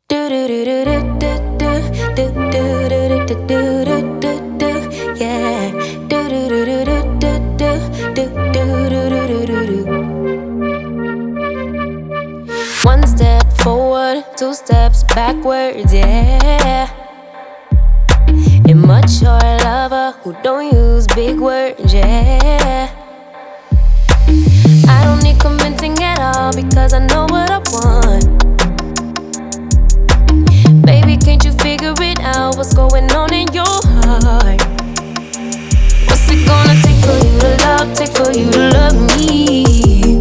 Do do do do do do do do do do do do do yeah. Do do do do do do do do do do do. One step forward, two steps backwards, yeah. Immature lover who don't use big words, yeah. I don't need convincing at all because I know what I want. Baby, can't you figure it out? What's going on in your heart? What's it gonna take for you to love? Take for you to love me?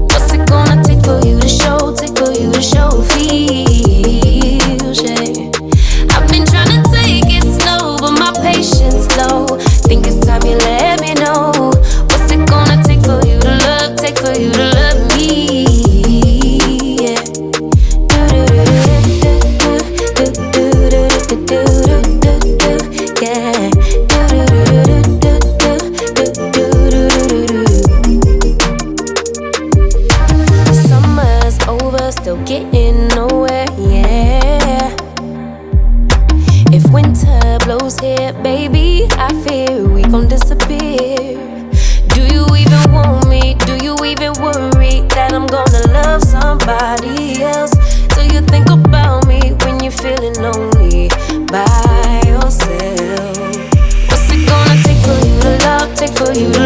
What's it gonna take for you to show? Take for you to show feels, yeah. I've been trying to take it slow, but my patience low. Think it's time you let me know. What's it gonna take for you to love? Take for you to love me? Summer's over, still getting nowhere, yeah. If winter blows here, baby, I fear we gon' disappear. Do you even want me? Do you even worry that I'm gonna love somebody else? Do you think about me when you're feeling lonely by yourself? What's it gonna take for you to love? Take for you to